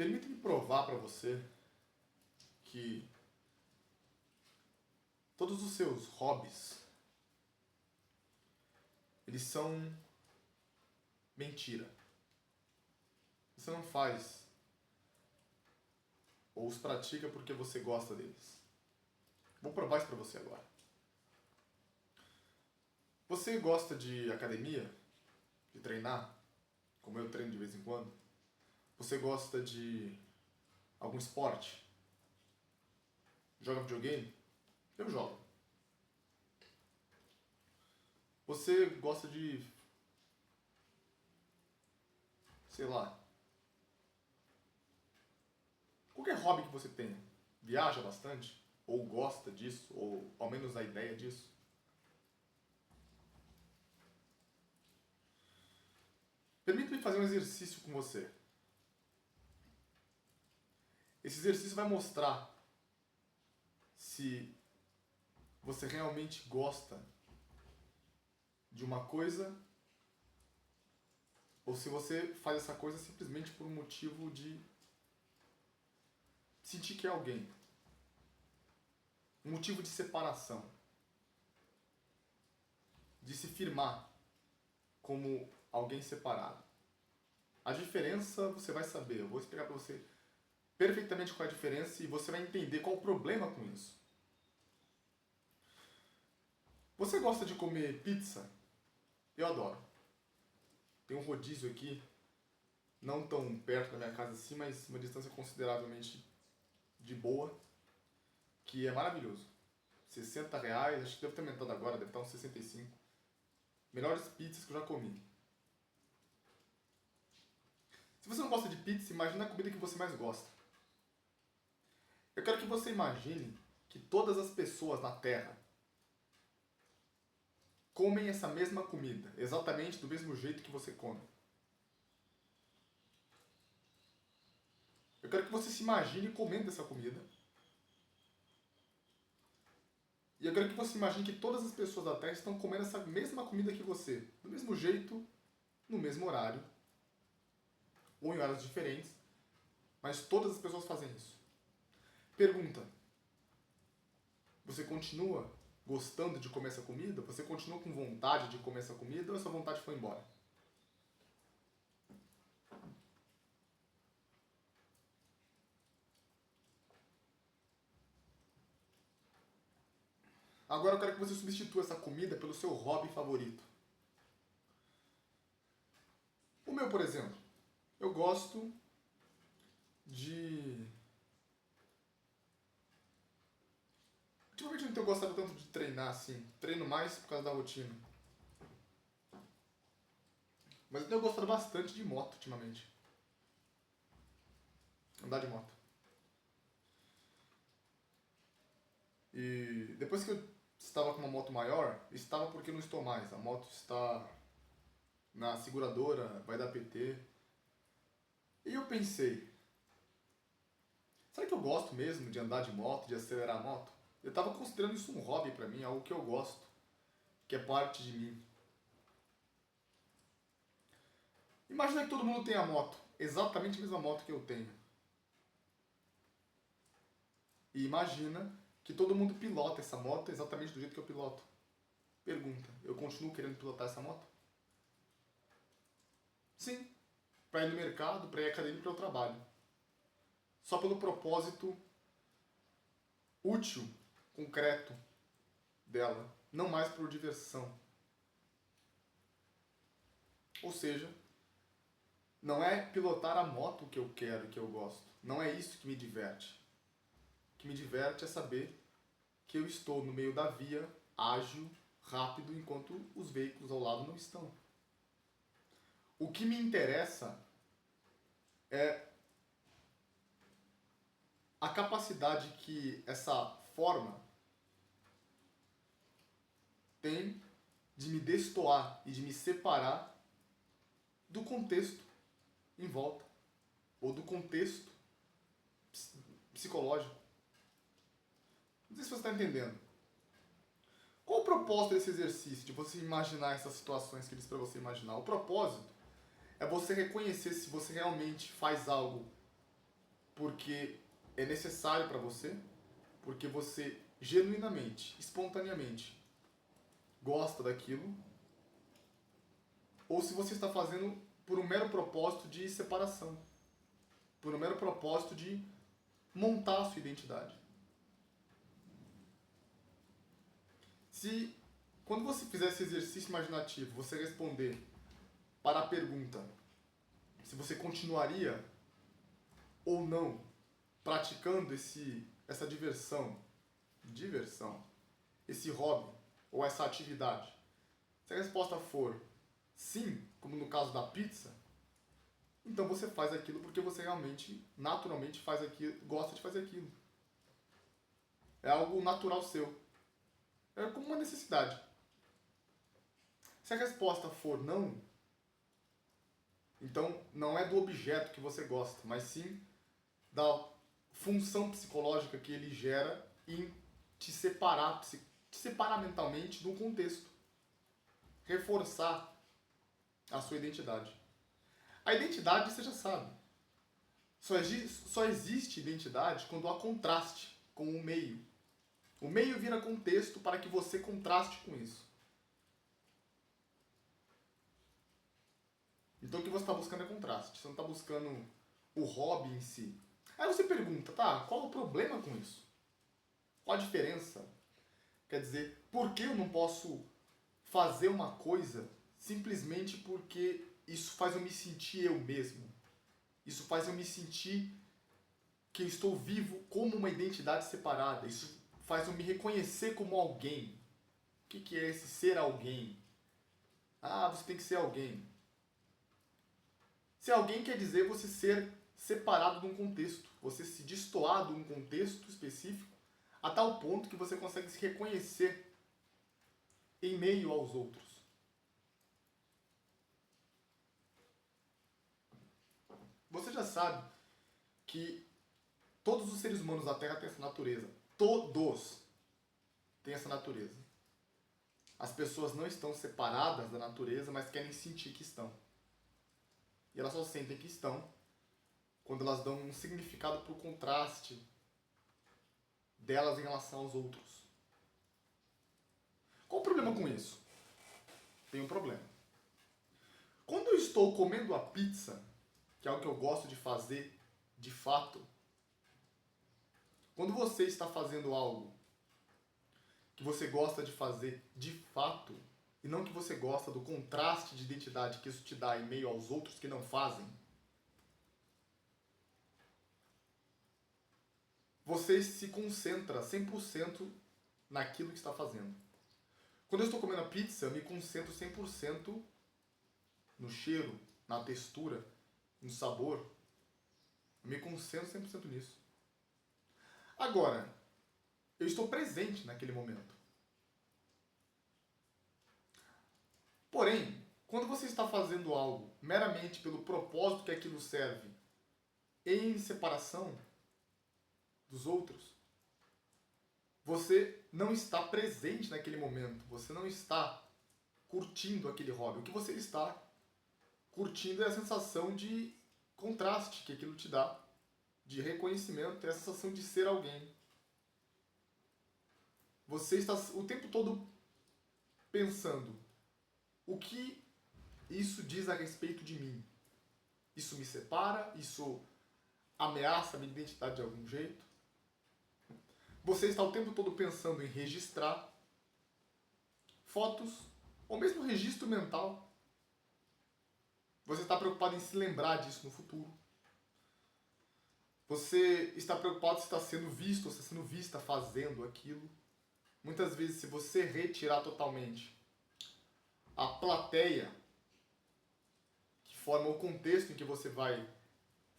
Permita-me provar para você que todos os seus hobbies, eles são mentira. Você não faz ou os pratica porque você gosta deles. Vou provar isso para você agora. Você gosta de academia? De treinar? Como eu treino de vez em quando? Você gosta de algum esporte? Joga videogame? Eu jogo. Você gosta de, sei lá, qualquer hobby que você tenha? Viaja bastante? Ou gosta disso? Ou ao menos a ideia disso? Permita-me fazer um exercício com você. Esse exercício vai mostrar se você realmente gosta de uma coisa ou se você faz essa coisa simplesmente por um motivo de sentir que é alguém. Um motivo de separação. De se firmar como alguém separado. A diferença você vai saber. Eu vou explicar para você perfeitamente qual é a diferença e você vai entender qual o problema com isso. Você gosta de comer pizza? Eu adoro. Tem um rodízio aqui, não tão perto da minha casa assim, mas uma distância consideravelmente de boa, que é maravilhoso. R$ 60, acho que deve ter aumentado agora, deve estar uns 65. Melhores pizzas que eu já comi. Se você não gosta de pizza, imagine a comida que você mais gosta. Eu quero que você imagine que todas as pessoas na Terra comem essa mesma comida, exatamente do mesmo jeito que você come. Eu quero que você se imagine comendo essa comida. E eu quero que você imagine que todas as pessoas da Terra estão comendo essa mesma comida que você, do mesmo jeito, no mesmo horário, ou em horários diferentes, mas todas as pessoas fazem isso. Pergunta: você continua gostando de comer essa comida? Você continua com vontade de comer essa comida ou essa vontade foi embora? Agora eu quero que você substitua essa comida pelo seu hobby favorito. O meu, por exemplo, eu gosto de... Ultimamente eu não tenho gostado tanto de treinar assim. Treino mais por causa da rotina. Mas eu tenho gostado bastante de moto ultimamente. Andar de moto. E depois que eu estava com uma moto maior, estava porque não estou mais. A moto está na seguradora, vai dar PT. E eu pensei, será que eu gosto mesmo de andar de moto, de acelerar a moto? Eu estava considerando isso um hobby para mim, algo que eu gosto, que é parte de mim. Imagina que todo mundo tem a moto, exatamente a mesma moto que eu tenho. E imagina que todo mundo pilota essa moto exatamente do jeito que eu piloto. Pergunta, eu continuo querendo pilotar essa moto? Sim, para ir no mercado, para ir à academia e para o trabalho. Só pelo propósito útil, concreto dela, não mais por diversão. Ou seja, não é pilotar a moto que eu quero e que eu gosto. Não é isso que me diverte. O que me diverte é saber que eu estou no meio da via, ágil, rápido, enquanto os veículos ao lado não estão. O que me interessa é a capacidade que essa forma tem de me destoar e de me separar do contexto em volta, ou do contexto psicológico. Não sei se você está entendendo. Qual o propósito desse exercício, de você imaginar essas situações que eu disse para você imaginar? O propósito é você reconhecer se você realmente faz algo porque é necessário para você, porque você genuinamente, espontaneamente gosta daquilo, ou se você está fazendo por um mero propósito de separação, por um mero propósito de montar a sua identidade. Se, quando você fizer esse exercício imaginativo, você responder para a pergunta se você continuaria ou não praticando essa diversão, esse hobby ou essa atividade, se a resposta for sim, como no caso da pizza, então você faz aquilo porque você realmente, naturalmente, faz aquilo, gosta de fazer aquilo. É algo natural seu. É como uma necessidade. Se a resposta for não, então não é do objeto que você gosta, mas sim da função psicológica que ele gera em te separar mentalmente de um contexto. Reforçar a sua identidade. A identidade você já sabe. Só existe identidade quando há contraste com o meio. O meio vira contexto para que você contraste com isso. Então o que você está buscando é contraste. Você não está buscando o hobby em si. Aí você pergunta, tá, qual o problema com isso? Qual a diferença? Quer dizer, por que eu não posso fazer uma coisa simplesmente porque isso faz eu me sentir eu mesmo? Isso faz eu me sentir que eu estou vivo como uma identidade separada. Isso faz eu me reconhecer como alguém. O que é esse ser alguém? Ah, você tem que ser alguém. Ser alguém quer dizer você ser separado de um contexto, você se destoar de um contexto específico a tal ponto que você consegue se reconhecer em meio aos outros. Você já sabe que todos os seres humanos da Terra têm essa natureza. Todos têm essa natureza. As pessoas não estão separadas da natureza, mas querem sentir que estão. E elas só sentem que estão quando elas dão um significado para o contraste delas em relação aos outros. Qual o problema com isso? Tem um problema. Quando eu estou comendo a pizza, que é algo que eu gosto de fazer de fato, quando você está fazendo algo que você gosta de fazer de fato, e não que você gosta do contraste de identidade que isso te dá em meio aos outros que não fazem, você se concentra 100% naquilo que está fazendo. Quando eu estou comendo a pizza, eu me concentro 100% no cheiro, na textura, no sabor. Eu me concentro 100% nisso. Agora, eu estou presente naquele momento. Porém, quando você está fazendo algo meramente pelo propósito que aquilo serve, em separação dos outros, você não está presente naquele momento, você não está curtindo aquele hobby. O que você está curtindo é a sensação de contraste que aquilo te dá, de reconhecimento, é a sensação de ser alguém. Você está o tempo todo pensando, o que isso diz a respeito de mim? Isso me separa? Isso ameaça a minha identidade de algum jeito? Você está o tempo todo pensando em registrar fotos, ou mesmo registro mental. Você está preocupado em se lembrar disso no futuro. Você está preocupado se está sendo visto ou se está sendo vista fazendo aquilo. Muitas vezes, se você retirar totalmente a plateia que forma o contexto em que você vai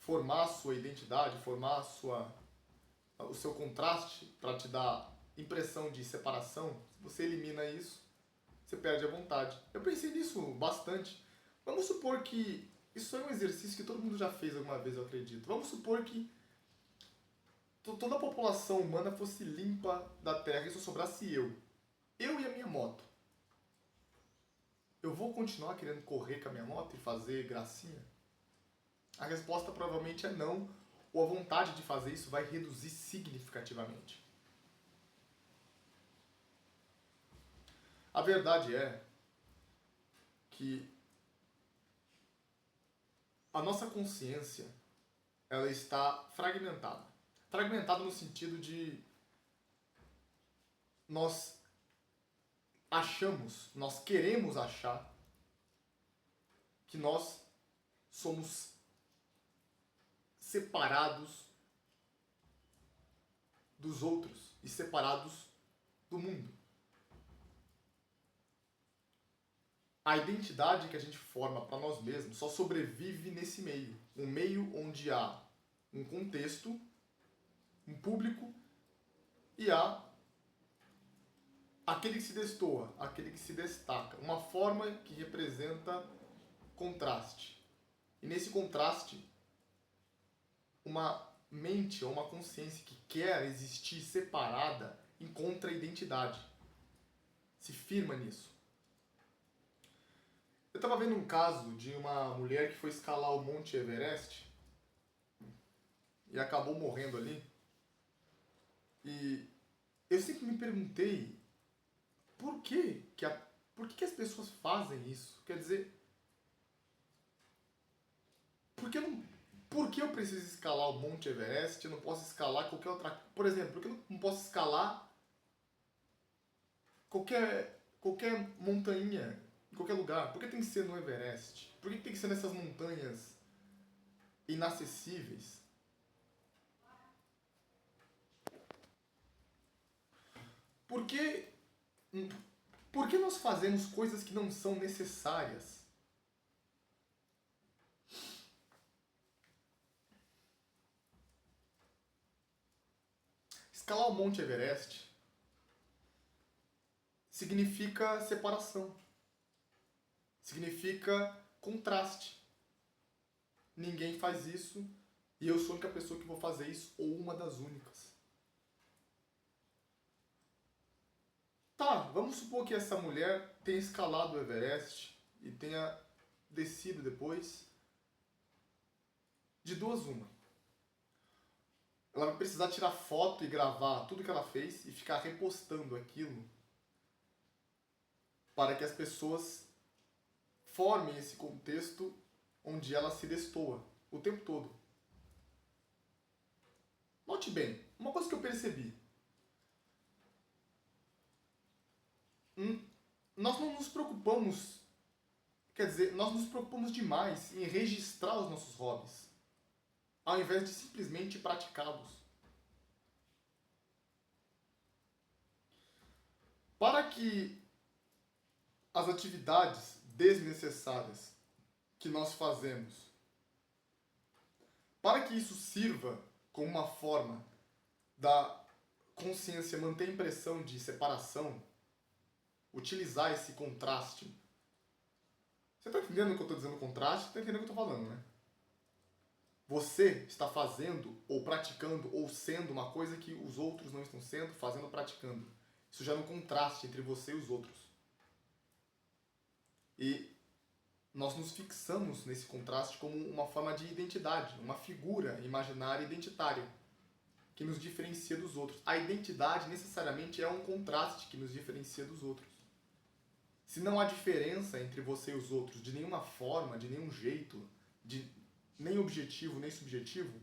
formar a sua identidade, formar o seu contraste para te dar impressão de separação, se você elimina isso, você perde a vontade. Eu pensei nisso bastante. Vamos supor que isso é um exercício que todo mundo já fez alguma vez, eu acredito. Vamos supor que toda a população humana fosse limpa da Terra e só sobrasse eu. Eu e a minha moto. Eu vou continuar querendo correr com a minha moto e fazer gracinha? A resposta provavelmente é não, ou a vontade de fazer isso vai reduzir significativamente. A verdade é que a nossa consciência, ela está fragmentada. Fragmentada no sentido de nós achamos, nós queremos achar que nós somos separados dos outros e separados do mundo. A identidade que a gente forma para nós mesmos só sobrevive nesse meio. Um meio onde há um contexto, um público e há aquele que se destoa, aquele que se destaca. Uma forma que representa contraste. E nesse contraste, uma mente ou uma consciência que quer existir separada encontra identidade. Se firma nisso. Eu estava vendo um caso de uma mulher que foi escalar o Monte Everest e acabou morrendo ali. E eu sempre me perguntei por que as pessoas fazem isso? Quer dizer, por que eu preciso escalar o Monte Everest? Eu não posso escalar qualquer outra... Por exemplo, por que eu não posso escalar qualquer montanha em qualquer lugar? Por que tem que ser no Everest? Por que tem que ser nessas montanhas inacessíveis? Por que nós fazemos coisas que não são necessárias? Escalar o Monte Everest significa separação. Significa contraste. Ninguém faz isso e eu sou a única pessoa que vou fazer isso, ou uma das únicas. Tá, vamos supor que essa mulher tenha escalado o Everest e tenha descido depois. De duas uma. Ela vai precisar tirar foto e gravar tudo que ela fez e ficar repostando aquilo para que as pessoas formem esse contexto onde ela se destoa o tempo todo. Note bem, uma coisa que eu percebi. Nós não nos preocupamos, quer dizer, nós nos preocupamos demais em registrar os nossos hobbies, ao invés de simplesmente praticá-los. Para que as atividades desnecessárias que nós fazemos, para que isso sirva como uma forma da consciência manter a impressão de separação, utilizar esse contraste. Você está entendendo o que eu estou dizendo contraste? Está entendendo o que eu estou falando, né? Você está fazendo, ou praticando, ou sendo uma coisa que os outros não estão sendo, fazendo ou praticando. Isso gera um contraste entre você e os outros. E nós nos fixamos nesse contraste como uma forma de identidade, uma figura imaginária identitária que nos diferencia dos outros. A identidade necessariamente é um contraste que nos diferencia dos outros. Se não há diferença entre você e os outros de nenhuma forma, de nenhum jeito, nem objetivo, nem subjetivo,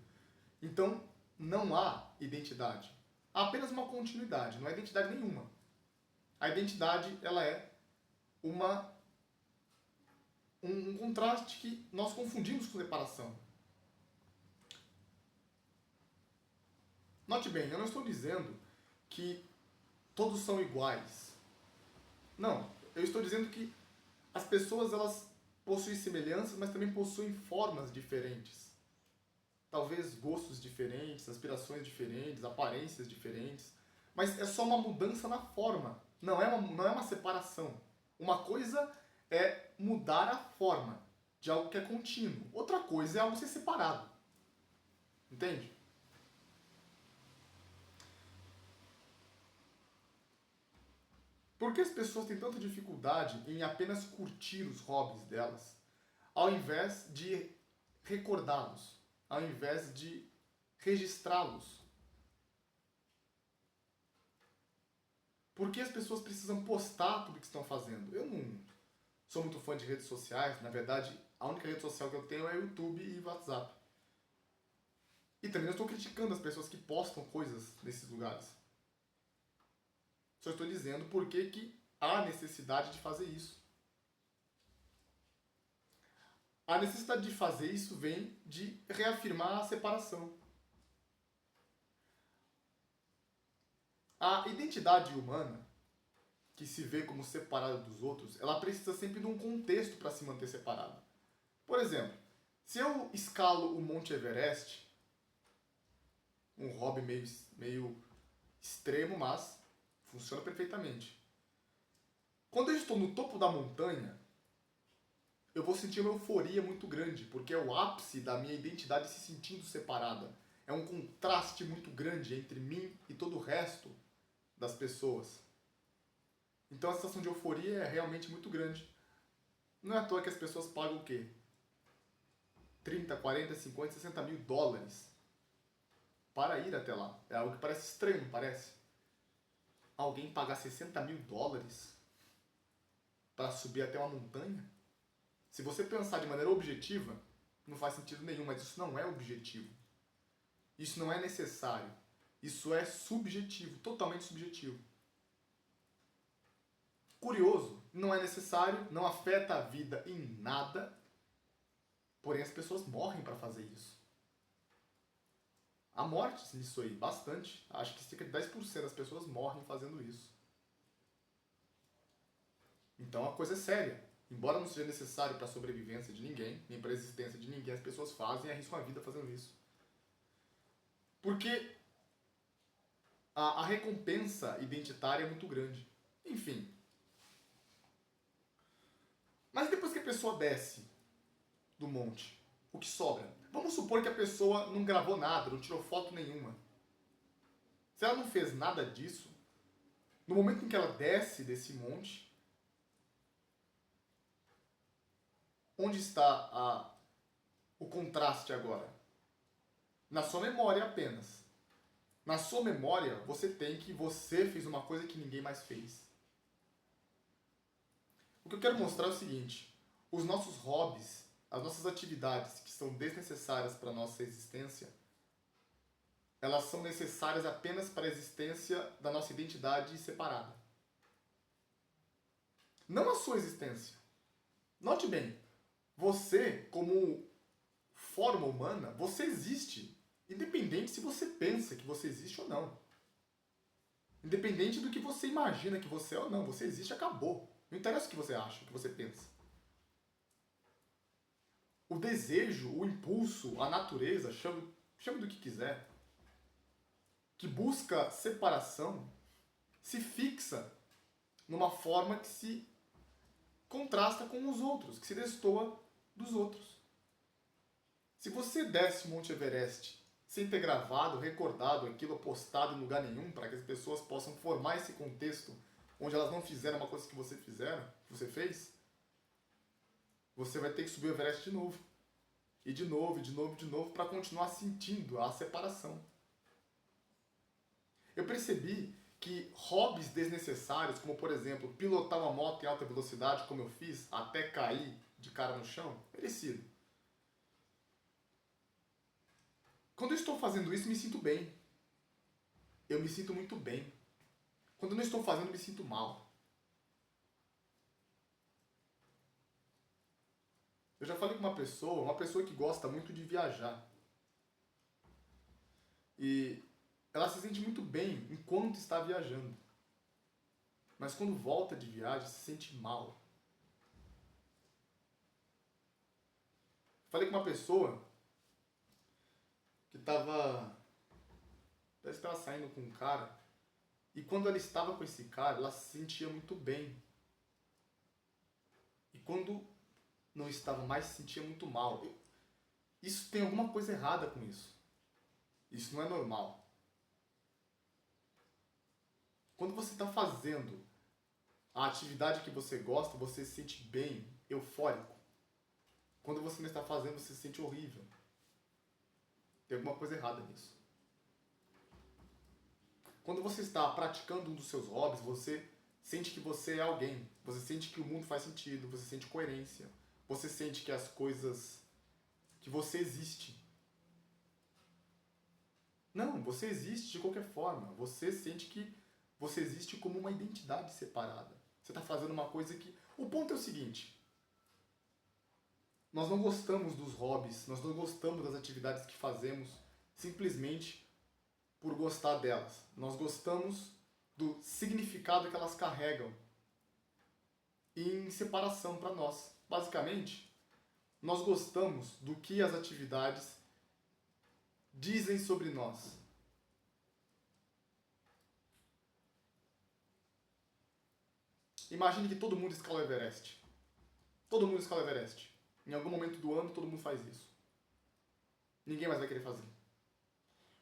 então não há identidade. Há apenas uma continuidade, não há identidade nenhuma. A identidade, ela é um contraste que nós confundimos com separação. Note bem, eu não estou dizendo que todos são iguais. Não, eu estou dizendo que as pessoas, elas possuem semelhanças, mas também possuem formas diferentes. Talvez gostos diferentes, aspirações diferentes, aparências diferentes. Mas é só uma mudança na forma. Não é uma separação. Uma coisa é mudar a forma de algo que é contínuo. Outra coisa é algo ser separado. Entende? Por que as pessoas têm tanta dificuldade em apenas curtir os hobbies delas, ao invés de recordá-los, ao invés de registrá-los. Por que as pessoas precisam postar tudo o que estão fazendo? Eu não sou muito fã de redes sociais. Na verdade, a única rede social que eu tenho é YouTube e WhatsApp. E também não estou criticando as pessoas que postam coisas nesses lugares. Só estou dizendo por que há necessidade de fazer isso. A necessidade de fazer isso vem de reafirmar a separação. A identidade humana, que se vê como separada dos outros, ela precisa sempre de um contexto para se manter separada. Por exemplo, se eu escalo o Monte Everest, um hobby meio extremo, mas funciona perfeitamente. Quando eu estou no topo da montanha, eu vou sentir uma euforia muito grande, porque é o ápice da minha identidade se sentindo separada. É um contraste muito grande entre mim e todo o resto das pessoas. Então a sensação de euforia é realmente muito grande. Não é à toa que as pessoas pagam o quê? 30, 40, 50, 60 mil dólares para ir até lá. É algo que parece estranho, não parece? Alguém pagar 60 mil dólares para subir até uma montanha? Se você pensar de maneira objetiva, não faz sentido nenhum, mas isso não é objetivo. Isso não é necessário. Isso é subjetivo, totalmente subjetivo. Curioso, não é necessário, não afeta a vida em nada, porém as pessoas morrem para fazer isso. Há mortes nisso aí, bastante. Acho que cerca de 10% das pessoas morrem fazendo isso. Então a coisa é séria. Embora não seja necessário para a sobrevivência de ninguém, nem para a existência de ninguém, as pessoas fazem e arriscam a vida fazendo isso. Porque a recompensa identitária é muito grande. Enfim. Mas depois que a pessoa desce do monte, o que sobra? Vamos supor que a pessoa não gravou nada, não tirou foto nenhuma. Se ela não fez nada disso, no momento em que ela desce desse monte, onde está o contraste agora? Na sua memória apenas. Na sua memória, você tem que você fez uma coisa que ninguém mais fez. O que eu quero mostrar é o seguinte: os nossos hobbies, as nossas atividades que são desnecessárias para a nossa existência, elas são necessárias apenas para a existência da nossa identidade separada. Não a sua existência. Note bem, você, como forma humana, você existe, independente se você pensa que você existe ou não. Independente do que você imagina que você é ou não, você existe e acabou. Não interessa o que você acha, o que você pensa. O desejo, o impulso, a natureza, chame do que quiser, que busca separação, se fixa numa forma que se contrasta com os outros, que se destoa dos outros. Se você desce o Monte Everest sem ter gravado, recordado aquilo, postado em lugar nenhum, para que as pessoas possam formar esse contexto onde elas não fizeram uma coisa que você fez, você vai ter que subir o Everest de novo. E de novo, e de novo, e de novo, para continuar sentindo a separação. Eu percebi que hobbies desnecessários, como por exemplo, pilotar uma moto em alta velocidade, como eu fiz, até cair de cara no chão, merecido. Quando eu estou fazendo isso, me sinto bem. Eu me sinto muito bem. Quando eu não estou fazendo, me sinto mal. Eu já falei com uma pessoa que gosta muito de viajar. E ela se sente muito bem enquanto está viajando. Mas quando volta de viagem, se sente mal. Falei com uma pessoa que parece que estava saindo com um cara. E quando ela estava com esse cara, ela se sentia muito bem. E quando não estava mais, se sentia muito mal. Isso tem alguma coisa errada com isso. Isso não é normal. Quando você está fazendo a atividade que você gosta, você se sente bem, eufórico. Quando você não está fazendo, você se sente horrível. Tem alguma coisa errada nisso. Quando você está praticando um dos seus hobbies, você sente que você é alguém. Você sente que o mundo faz sentido, você sente coerência. Você sente que as coisas... que você existe. Não, você existe de qualquer forma. Você sente que você existe como uma identidade separada. Você está fazendo uma coisa que... O ponto é o seguinte. Nós não gostamos dos hobbies, nós não gostamos das atividades que fazemos simplesmente por gostar delas. Nós gostamos do significado que elas carregam em separação para nós. Basicamente, nós gostamos do que as atividades dizem sobre nós. Imagine que todo mundo escala o Everest. Todo mundo escala o Everest. Em algum momento do ano, todo mundo faz isso. Ninguém mais vai querer fazer.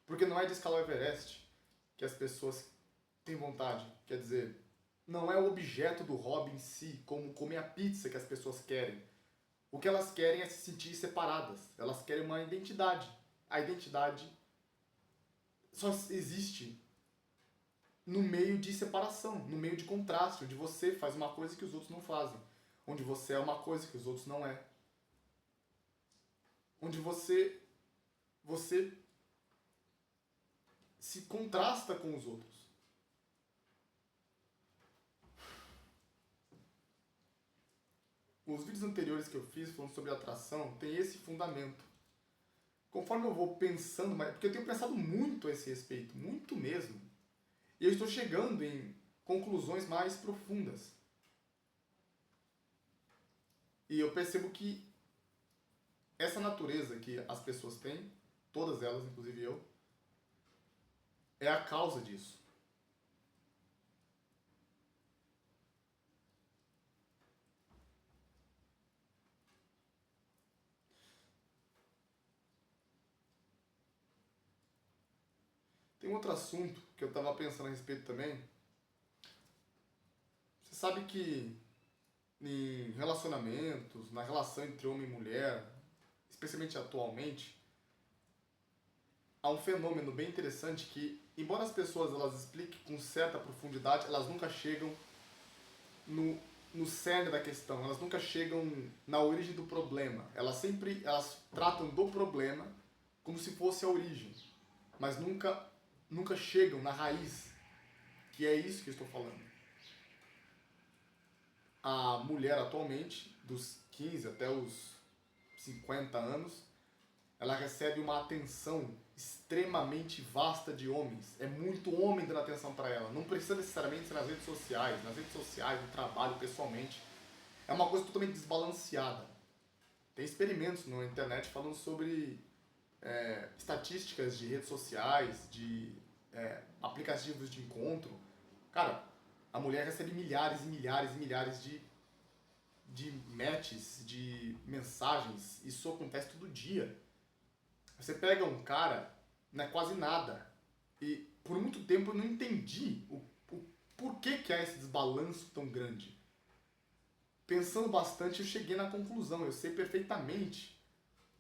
Porque não é de escalar o Everest que as pessoas têm vontade. Quer dizer, não é o objeto do hobby em si, como comer a pizza que as pessoas querem. O que elas querem é se sentir separadas. Elas querem uma identidade. A identidade só existe no meio de separação, no meio de contraste, onde você faz uma coisa que os outros não fazem. Onde você é uma coisa que os outros não é. Onde você se contrasta com os outros. Os vídeos anteriores que eu fiz falando sobre atração tem esse fundamento. Conforme eu vou pensando, porque eu tenho pensado muito a esse respeito, muito mesmo, e eu estou chegando em conclusões mais profundas. E eu percebo que essa natureza que as pessoas têm, todas elas, inclusive eu, é a causa disso. Tem um outro assunto que eu estava pensando a respeito também. Você sabe que em relacionamentos, na relação entre homem e mulher, especialmente atualmente, há um fenômeno bem interessante que, embora as pessoas elas expliquem com certa profundidade, elas nunca chegam no cerne da questão, elas nunca chegam na origem do problema. Elas tratam do problema como se fosse a origem, mas nunca chegam na raiz, que é isso que eu estou falando. A mulher atualmente, dos 15 até os 50 anos, ela recebe uma atenção extremamente vasta de homens. É muito homem dando atenção para ela. Não precisa necessariamente ser nas redes sociais, no trabalho, pessoalmente. É uma coisa totalmente desbalanceada. Tem experimentos na internet falando sobre estatísticas de redes sociais, de aplicativos de encontro. Cara, a mulher recebe milhares e milhares e milhares de matches, de mensagens. Isso acontece todo dia. Você pega um cara, não é quase nada. E por muito tempo eu não entendi o porquê que há esse desbalanço tão grande. Pensando bastante, eu cheguei na conclusão. Eu sei perfeitamente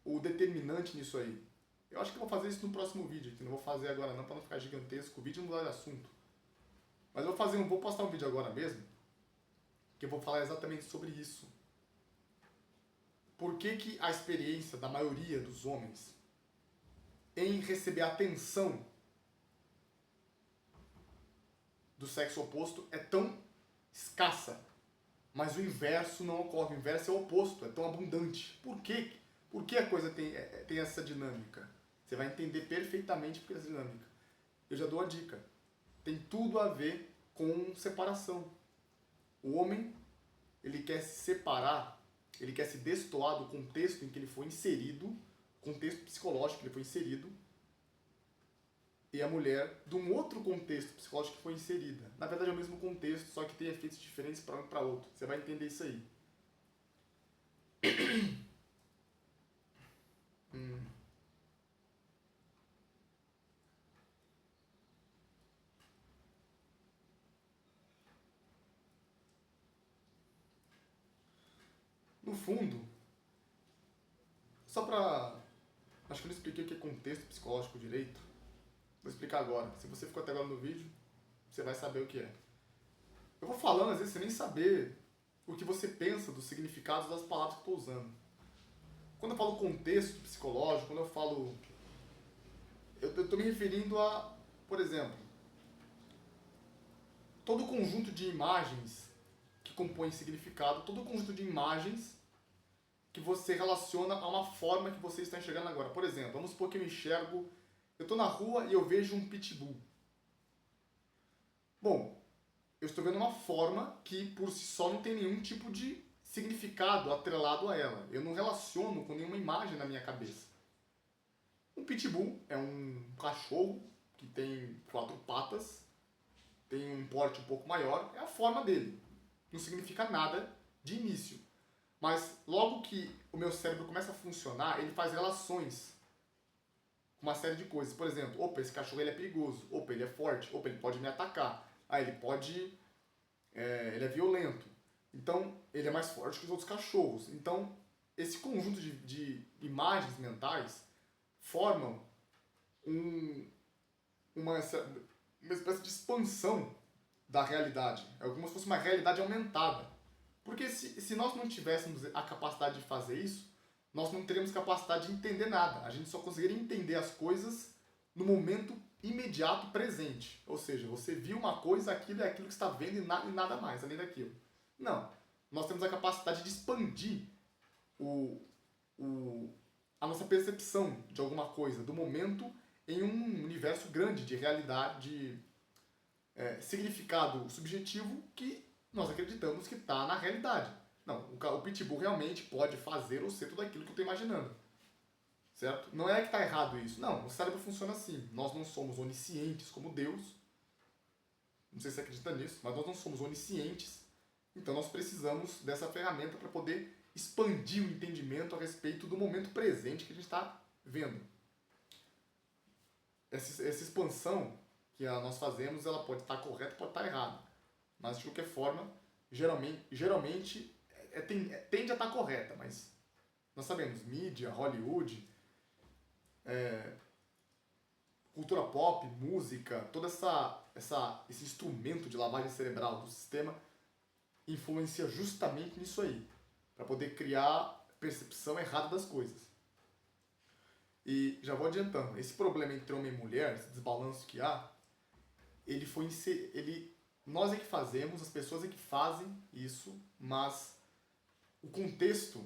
o determinante nisso aí. Eu acho que eu vou fazer isso no próximo vídeo, que não vou fazer agora não, para não ficar gigantesco o vídeo e mudar de assunto. Mas eu vou postar um vídeo agora mesmo, que eu vou falar exatamente sobre isso. Por que a experiência da maioria dos homens em receber atenção do sexo oposto é tão escassa, mas o inverso não ocorre. O inverso é o oposto, é tão abundante. Por quê? Por que a coisa tem essa dinâmica? Você vai entender perfeitamente por que essa dinâmica. Eu já dou a dica. Tem tudo a ver com separação. O homem, ele quer se separar, ele quer se destoar do contexto em que ele foi inserido, contexto psicológico que ele foi inserido, e a mulher de um outro contexto psicológico que foi inserida. Na verdade é o mesmo contexto, só que tem efeitos diferentes para um e para outro. Você vai entender isso aí. No fundo, só pra... Acho que eu não expliquei o que é contexto psicológico direito. Vou explicar agora. Se você ficou até agora no vídeo, você vai saber o que é. Eu vou falando, às vezes, sem nem saber o que você pensa dos significados das palavras que eu estou usando. Quando eu falo contexto psicológico, quando eu falo... Eu estou me referindo a, por exemplo, todo o conjunto de imagens que compõem significado, todo o conjunto de imagens que você relaciona a uma forma que você está enxergando agora. Por exemplo, vamos supor que eu enxergo... Eu estou na rua e eu vejo um pitbull. Bom, eu estou vendo uma forma que por si só não tem nenhum tipo de significado atrelado a ela. Eu não relaciono com nenhuma imagem na minha cabeça. Um pitbull é um cachorro que tem 4 patas, tem um porte um pouco maior, é a forma dele. Não significa nada de início. Mas logo que o meu cérebro começa a funcionar, ele faz relações com uma série de coisas. Por exemplo, opa, esse cachorro ele é perigoso, opa, ele é forte, opa, ele pode me atacar. Ah, ele pode... ele é violento. Então, ele é mais forte que os outros cachorros. Então, esse conjunto de imagens mentais formam uma espécie de expansão da realidade. É como se fosse uma realidade aumentada. Porque se nós não tivéssemos a capacidade de fazer isso, nós não teríamos capacidade de entender nada. A gente só conseguiria entender as coisas no momento imediato presente. Ou seja, você viu uma coisa, aquilo é aquilo que está vendo e nada mais além daquilo. Não. Nós temos a capacidade de expandir a nossa percepção de alguma coisa, do momento, em um universo grande de realidade, de significado subjetivo que nós acreditamos que está na realidade. Não, o pitbull realmente pode fazer ou ser tudo aquilo que eu estou imaginando. Certo? Não é que está errado isso. Não, o cérebro funciona assim. Nós não somos oniscientes como Deus. Não sei se você acredita nisso, mas nós não somos oniscientes. Então nós precisamos dessa ferramenta para poder expandir o entendimento a respeito do momento presente que a gente está vendo. Essa expansão que nós fazemos, ela pode estar correta, pode estar errada. Mas de qualquer forma, geralmente tende a estar correta, mas nós sabemos, mídia, Hollywood, cultura pop, música, todo esse instrumento de lavagem cerebral do sistema influencia justamente nisso aí, para poder criar percepção errada das coisas. E já vou adiantando, esse problema entre homem e mulher, esse desbalanço que há, nós é que fazemos, as pessoas é que fazem isso, mas o contexto,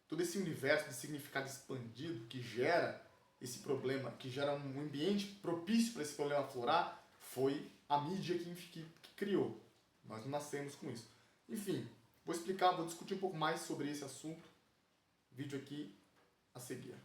todo esse universo de significado expandido que gera esse problema, que gera um ambiente propício para esse problema aflorar, foi a mídia que criou. Nós não nascemos com isso. Enfim, vou discutir um pouco mais sobre esse assunto. Vídeo aqui a seguir.